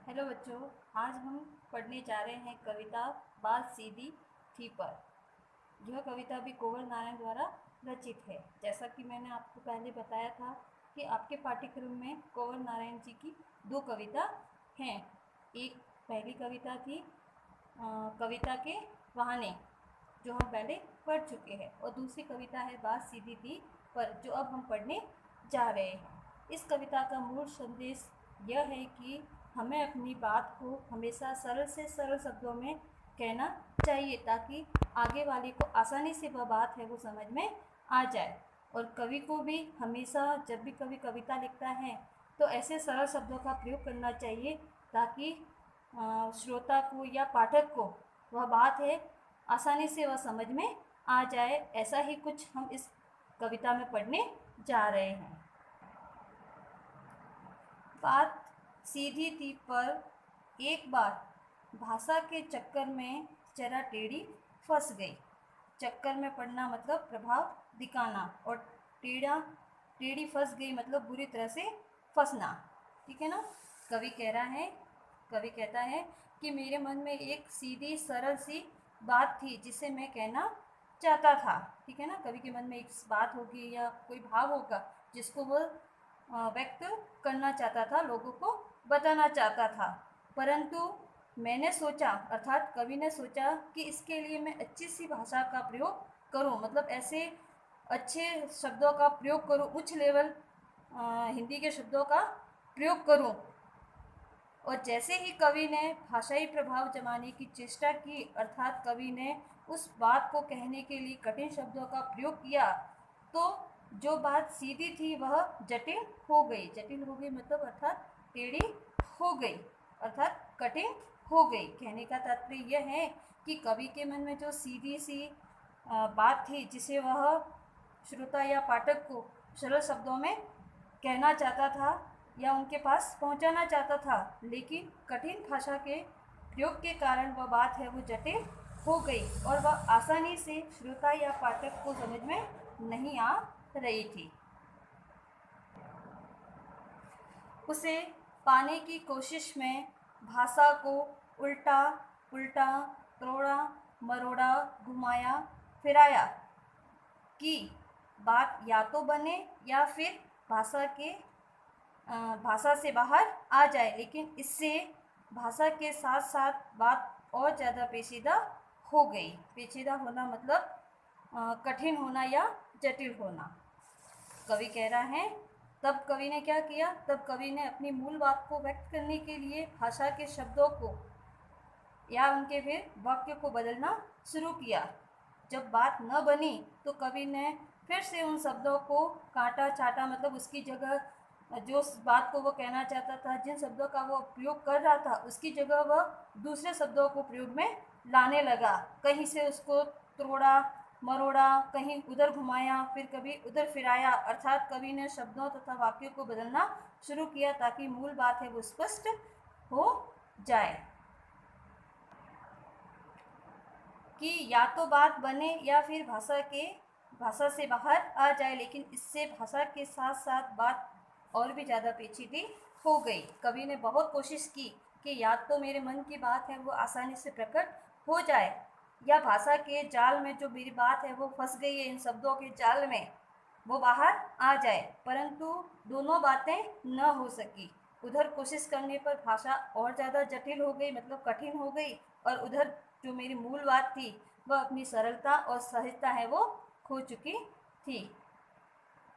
Hello बच्चों। आज हम पढ़ने जा रहे हैं कविता बात सीधी थी पर। यह कविता भी कुंवर नारायण द्वारा रचित है। जैसा कि मैंने आपको पहले बताया था कि आपके पाठ्यक्रम में कुंवर नारायण जी की दो कविता हैं। एक पहली कविता थी कविता के बहाने, जो हम पहले पढ़ चुके हैं, और दूसरी कविता है बात सीधी थी पर, जो अब हम पढ़ने जा रहे हैं। इस कविता का मूल संदेश यह है कि हमें अपनी बात को हमेशा सरल से सरल शब्दों में कहना चाहिए, ताकि आगे वाले को आसानी से वह बात है वो समझ में आ जाए। और कवि को भी हमेशा जब भी कवि कविता लिखता है तो ऐसे सरल शब्दों का प्रयोग करना चाहिए, ताकि श्रोता को या पाठक को वह बात है आसानी से वह समझ में आ जाए। ऐसा ही कुछ हम इस कविता में पढ़ने जा रहे हैं। बात सीधी थी पर एक बार भाषा के चक्कर में जरा टेढ़ी फंस गई। चक्कर में पड़ना मतलब प्रभाव दिखाना, और टेढ़ी फंस गई मतलब बुरी तरह से फंसना। ठीक है ना। कवि कहता है कि मेरे मन में एक सीधी सरल सी बात थी जिसे मैं कहना चाहता था। ठीक है ना। कवि के मन में एक बात होगी या कोई भाव होगा जिसको वो व्यक्त करना चाहता था, लोगों को बताना चाहता था। परंतु मैंने सोचा, अर्थात कवि ने सोचा कि इसके लिए मैं अच्छी सी भाषा का प्रयोग करूं, मतलब ऐसे अच्छे शब्दों का प्रयोग करूं, उच्च लेवल हिंदी के शब्दों का प्रयोग करूं। और जैसे ही कवि ने भाषाई प्रभाव जमाने की चेष्टा की, अर्थात कवि ने उस बात को कहने के लिए कठिन शब्दों का प्रयोग किया, तो जो बात सीधी थी वह जटिल हो गई। जटिल हो गई मतलब अर्थात टेढ़ी हो गई, अर्थात कठिन हो गई। कहने का तात्पर्य यह है कि कवि के मन में जो सीधी सी बात थी, जिसे वह श्रोता या पाठक को सरल शब्दों में कहना चाहता था या उनके पास पहुंचाना चाहता था, लेकिन कठिन भाषा के प्रयोग के कारण वह बात है वो जटिल हो गई और वह आसानी से श्रोता या पाठक को समझ में नहीं आ रही थी। उसे पाने की कोशिश में भाषा को उल्टा पुल्टा, तोड़ा मरोड़ा, घुमाया फिराया कि बात या तो बने या फिर भाषा से बाहर आ जाए, लेकिन इससे भाषा के साथ साथ बात और ज़्यादा पेचीदा हो गई। पेचीदा होना मतलब कठिन होना या जटिल होना। कवि कह रहा है, तब कवि ने क्या किया, तब कवि ने अपनी मूल बात को व्यक्त करने के लिए भाषा के शब्दों को या उनके फिर वाक्य को बदलना शुरू किया। जब बात न बनी तो कवि ने फिर से उन शब्दों को काटा छाटा, मतलब उसकी जगह जो बात को वो कहना चाहता था, जिन शब्दों का वो प्रयोग कर रहा था, उसकी जगह वह दूसरे शब्दों को प्रयोग में लाने लगा। कहीं से उसको तोड़ा मरोड़ा, कहीं उधर घुमाया, फिर कभी उधर फिराया, अर्थात कवि ने शब्दों तथा वाक्यों को बदलना शुरू किया ताकि मूल बात है वो स्पष्ट हो जाए कि या तो बात बने या फिर भाषा से बाहर आ जाए, लेकिन इससे भाषा के साथ साथ बात और भी ज़्यादा पेचीदी हो गई। कवि ने बहुत कोशिश की कि या तो मेरे मन की बात है वो आसानी से प्रकट हो जाए, या भाषा के जाल में जो मेरी बात है वो फंस गई है, इन शब्दों के जाल में वो बाहर आ जाए। परंतु दोनों बातें न हो सकी। उधर कोशिश करने पर भाषा और ज़्यादा जटिल हो गई, मतलब कठिन हो गई, और उधर जो मेरी मूल बात थी वह अपनी सरलता और सहजता है वो खो चुकी थी।